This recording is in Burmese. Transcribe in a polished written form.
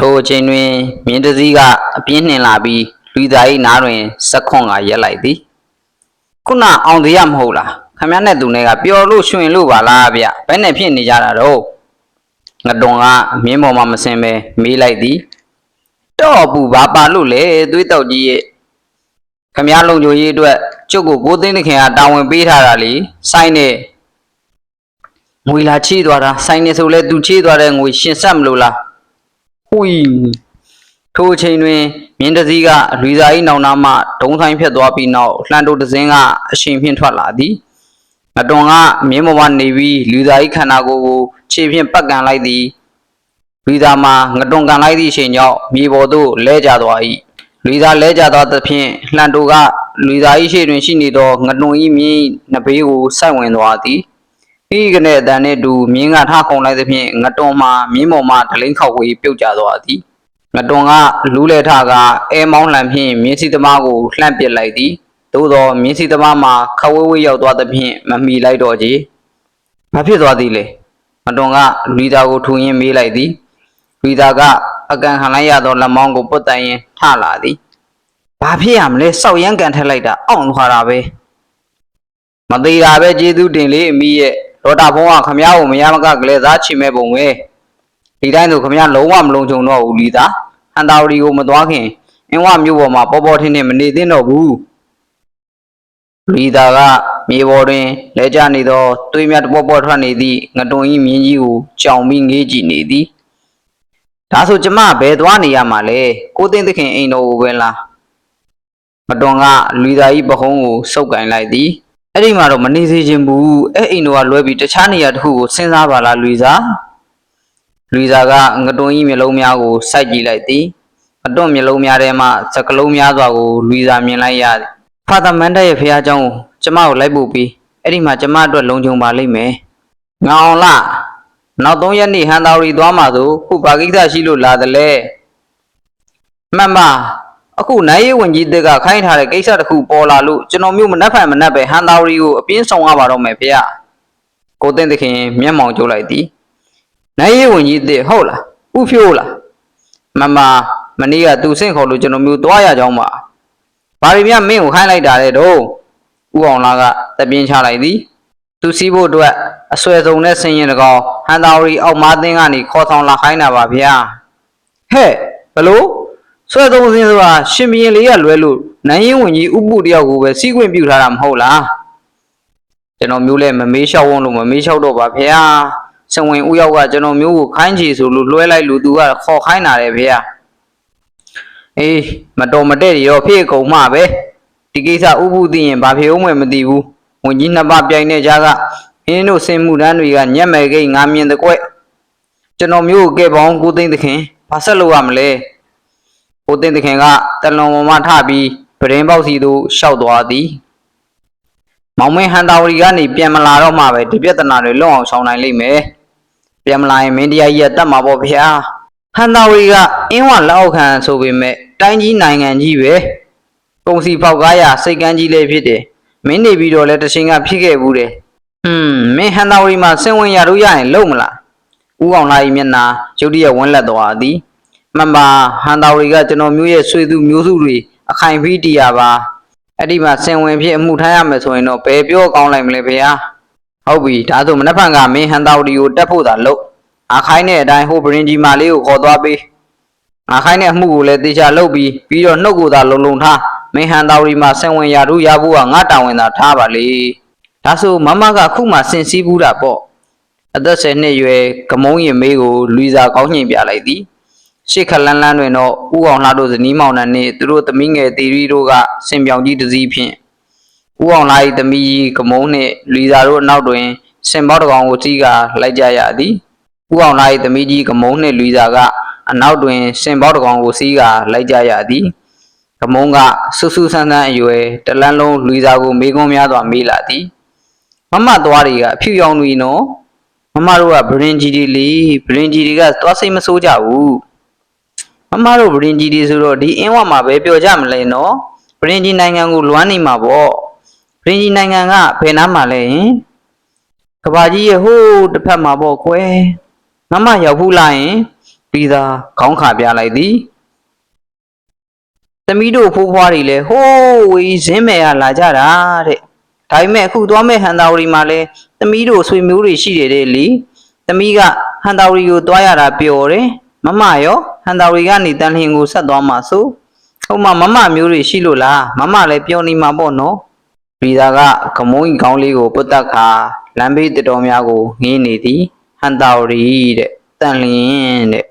ထိုအချိန်တွင်မြင်းတစည်းကအပြင်းနှင်လာပြီးလူသား၏နားတွင်စက်ခွန်ကရက်လိုက်သည်ခုနအောင်သေးရမဟုတ်လားခမရနဲ့သူနဲ့ကပျော်လို့ရွှင်လို့ပါလားဗျဘယ်နဲ့ဖြစ်နေကြတာတော့ငတွန်ကမြင်းပေါ်မှာမစင်ပဲမေးလိုက်သည်တော့ပူဘာပါလို့လဲသွေးတောက်ကြီးရဲ့ခမရလုံချိုကြီးအတွက်ကျုပ်ကိုကိုသိန်းတခင်ကတာဝန်ပေးထားတာလေစိုင်းနဲ့ငွေလာချေးသွားတာစိုင်းနေဆိုလဲသူချေးသွားတဲ့ငွေရှင်ဆက်မလို့လားဟွီထိုအချိန်တွင်မြင်းတစည်းကလူသား၏နောင်နာမှဒုံဆိုင်ဖြတ်သွားပြီးနောက်လှန်တိုတစင်းကအရှင်ဖြင့်ထွက်လာသည်ငတွန်ကမြင်းပေါ်မှနေပြီးလူသား၏ခန္ဓာကိုယ်ကိုခြေဖြင့်ပတ်ကန်လိုက်သည်လူသားမှာငတွန်ကန်လိုက်သည့်အချိန်ကြောင့်မြေပေါ်သို့လဲကျသွား၏လူသားလဲကျသွားသဖြင့်လှန်တိုကလူသား၏ရှေ့တွင်ရှိနေသောငတွန်၏မြင်းနှဘေးကိုစိုက်ဝင်သွားသည်ဤကနေအတန်နှင့်တူမြင်းကထခုန်လိုက်သဖြင့်ငတွန်မှာမြင်းပေါ်မှဒလိန်ခောက်ဝေးပြုတ်ကျသွားသည်ငတွန်ကလူးလဲထကအဲမောင်းလှန်ဖြင့်မြင်းစီသမားကိုလှမ်းပစ်လိုက်သည်သို့သောမြင်းစီသမားမှာခဝေးဝေးရောက်သွားသဖြင့်မမီလိုက်တော့ကြီးဘာဖြစ်သွားသည်လဲငတွန်ကလူသားကိုထူရင်းမေးလိုက်သည်လူသားကအကန်ခံလိုက်ရသောလက်မောင်းကိုပုတ်တိုင်ရင်ထလာသည်ဘာဖြစ်ရမလဲစောက်ရမ်းကန်ထက်လိုက်တာအောင့်သွားတာပဲမသေးတာပဲကျေးဇူးတင်လေအမိရဲ့ဒေါတာဘုံကခမရကိုမရမကကလေးသားချီမဲ့ပုံပဲဒီတိုင်းဆိုခမရလုံးဝမလုံးချုံတော့ဘူးလီသားဟန်တာဝတီကိုမသွားခင်အင်းဝမျိုးပေါ်မှာပေါ်ပေါ်ထင်းထင်းမနေသင့်တော့ဘူးလီသားကမြေပေါ်တွင်လဲကျနေသောသွေးမြတ်ပေါ်ပေါ်ထွက်နေသည့်ငတွန်ကြီးမြင်းကြီးကိုကြောင်ပြီးငေးကြည့်နေသည်ဒါဆိုကျမဘယ်သွားနေရမှာလဲကိုသိန်းသခင်အိမ်တော်ကိုပဲလားငတွန်ကလူသားကြီးပဟုံးကိုစုပ်ကင်လိုက်သည်အဲ့ဒီမှာတော့မနေစေချင်ဘူးအဲ့အိမ်တော်ကလွဲပြီးတခြားနေရာတစ်ခုကိုစဉ်းစားပါလားလူသားကငတွန်ကြီးမျိုးလုံးများကိုစိုက်ကြည့်လိုက်သည်ငတွန်မျိုးလုံးများထဲမှစကလုံးများစွာကိုလူသားမြင်လိုက်ရသည်ဖာသာမန်တက်ရဲ့ဖះเจ้าကိုကျမကိုလိုက်ပို့ပြီးအဲ့ဒီမှာကျမအတွက်လုံခြုံပါလိမ့်မယ်ငါအောင်လားနောက်3ရက်နေ့ဟန်တာဝတီသွားမှာဆိုခုဘာကိစ္စရှိလို့လာတယ်လဲမှန်ပါအခုနိုင်ရေးဝင်ကြီးတက်ကခိုင်းထားတဲ့ကိစ္စတစ်ခုပေါ်လာလို့ကျွန်တော်မျိုးမနှက်ဖန်မနှက်ပဲဟန်တာဝတီကိုအပြင်းဆောင်ရပါတော့မယ်ဖေ။ကိုသိန်းသခင်မျက်မှောင်ကျိုးလိုက်သည်။နိုင်ရေးဝင်ကြီးတက်ဟုတ်လား။ဥဖြိုးလား။မနေ့ကသူဆင့်ခေါ်လို့ကျွန်တော်မျိုးသွားရကြောင်းပါ။ဘာတွေများမင်းကိုခိုင်းလိုက်တာလဲတော့။ဥအောင်လာကတပြင်းချလိုက်သည်။သူစီးဖို့အတွက်အဆွဲဆုံးနဲ့ဆင်းရင်တကောင်ဟန်တာဝတီအောက်မားသင်းကနေခေါ်ဆောင်လာခိုင်းတာပါဗျာ။ဟဲ့ဘလို့ဆွဲသုံးစင်းဆိုတာရှင်ဘရင်လေးကလွဲလို့နိုင်ရင်ဝင်ကြီးဥပုတယောက်ကိုပဲစီးခွင့်ပြုထားတာမဟုတ်လားကျွန်တော်မျိုးလဲမမေးလျှောက်ဝန်းလို့မမေးလျှောက်တော့ပါဗျာစဝင်ဥယောက်ကကျွန်တော်မျိုးကိုခိုင်းချီဆိုလို့လွှဲလိုက်လို့သူကခေါ်ခိုင်းတာတယ်ဗျာအေးမတော်မတဲ့ရောဖေးကုန်မှပဲဒီကိစ္စဥပုသိရင်ဘာဖြစ်အောင်မှမသိဘူးဝင်ကြီးနှစ်ပါးပြိုင်တဲ့ကြားကမင်းတို့စင်မှုတန်းတွေကညက်မဲ့ကိန်းငါမြင်တဲ့ကွကျွန်တော်မျိုးကိုကဲပေါင်းကိုသိန်းသခင်ဘာဆက်လို့ရမလဲကိုသိန်းသခင်ကတလွန်ပေါ်မှထပြီးပရင်းပေါက်စီသို့ရှောက်သွားသည်မောင်မင်းဟန်တာဝတီကနေပြန်မလာတော့မှပဲဒီပြဿနာတွေလွတ်အောင်ဆောင်နိုင်လိမ့်မယ်ပြန်မလာရင်မင်းတရားကြီးကတတ်မှာပေါ့ဗျာဟန်တာဝတီကအင်းဝလောက်ခံဆိုပေမဲ့တိုင်းကြီးနိုင်ငံကြီးပဲကုန်စီပေါက်ကားရစိတ်ကန်းကြီးလေးဖြစ်တယ်မင်းနေပြီးတော့လဲတရှင်ကဖြစ်ခဲ့ဘူးတယ်မင်းဟန်တာဝတီမှာဆင်းဝင်ရလို့ရရင်လုံမလားဦးအောင်လာ၏မျက်နှာရုတ်တရက်ဝန်းလက်သွားသည်မှန်ပါဟန်တာဝတီကကျွန်တော်မျိုးရဲ့ဆွေသူမျိုးစုတွေအခိုင်ဖီးတရားပါအဲ့ဒီမှာဆင်ဝင်ဖြစ်အမှုထားရမယ်ဆိုရင်တော့ဘယ်ပြောကောင်းလိုက်မလဲဖေဟာဟုတ်ပြီဒါဆိုမနှက်ဖန်ကမင်းဟန်တာဝတီကိုတက်ဖို့သာလုပ်အခိုင်းတဲ့အတိုင်းဟိုပရင်ကြီးမာလေးကိုခေါ်သွားပေးအခိုင်းတဲ့အမှုကိုလည်းတေချာလုပ်ပြီးတော့နှုတ်ကိုသာလုံလုံထားမင်းဟန်တာဝတီမှာဆင်ဝင်ရဖို့ကငါတာဝန်သာထားပါလေဒါဆိုမမကအခုမှဆင်စည်းဘူးတာပေါ့အသက်10နှစ်ရွယ်ကမုံရင်မေးကိုလူစားကောင်းညှိပြလိုက်သည်ရှေ့ခလန်းလန်းတွင်တော့ဥအောင်လှတို့ဇနီးမောင်နှံနှင့်သူတို့သမီးငယ်တီရီတို့ကစင်ပြောင်ကြီးတစည်းဖြင့်ဥအောင်လှ၏သမီးကြီးကမုံနှင့်လူစားတို့အနောက်တွင်စင်ပေါတကောင်ကိုစီးကလိုက်ကြရသည်ဥအောင်လှ၏သမီးကြီးကမုံနှင့်လူစားကအနောက်တွင်စင်ပေါတကောင်ကိုစီးကလိုက်ကြရသည်ကမုံကဆူဆူဆန်းဆန်းအရွယ်တလန်းလုံးလူစားကိုမေးခွန်းများစွာမေးလာသည်မမသွားတွေကအဖြူရောင်တွေနော်မမတို့ကဗရင်ကြီးတွေလေဗရင်ကြီးတွေကသွားစိတ်မဆိုးကြဘူးမမတို့ဗရင်ကြီးတွေဆိုတော့ဒီအင်းဝမှာပဲပြောကြမလဲနော်ဗရင်ကြီးနိုင်ငံကိုလွမ်းနေမှာပေါ့ဗရင်ကြီးနိုင်ငံကဘယ်နားမှာလဲဟင်ကဘာကြီးရဲ့ဟိုးတစ်ဖက်မှာပေါ့ကွယ်မမရောက်ဘူးလားဟင် ပြီးသားခေါင်းခါပြလိုက်သည်သမီးတို့ဖိုးဖွားတွေလည်းဟိုးဝေးဇင်းမယ်ကလာကြတာတဲ့ဒါပေမဲ့အခုသွားမဲ့ဟန်တာဝရီမှာလည်းသမီးတို့ဆွေမျိုးတွေရှိတယ်တဲ့လေသမီးကဟန်တာဝရီကိုသွားရတာပျော်တယ်မမရောဟန်တာဝရီကနေတန်လျင်ကိုဆက်သွားမှာဆိုဟိုမှာမမမျိုးတွေရှိလို့လားမမလည်းပျော်နေမှာပေါ့နော်ပြီးသားကကမုံကြီးကောင်းလေးကိုပုတ်တက်ခါလမ်းဘေးတတော်များကိုငင်းနေသည်ဟန်တာဝရီတဲ့တန်လျင်တဲ့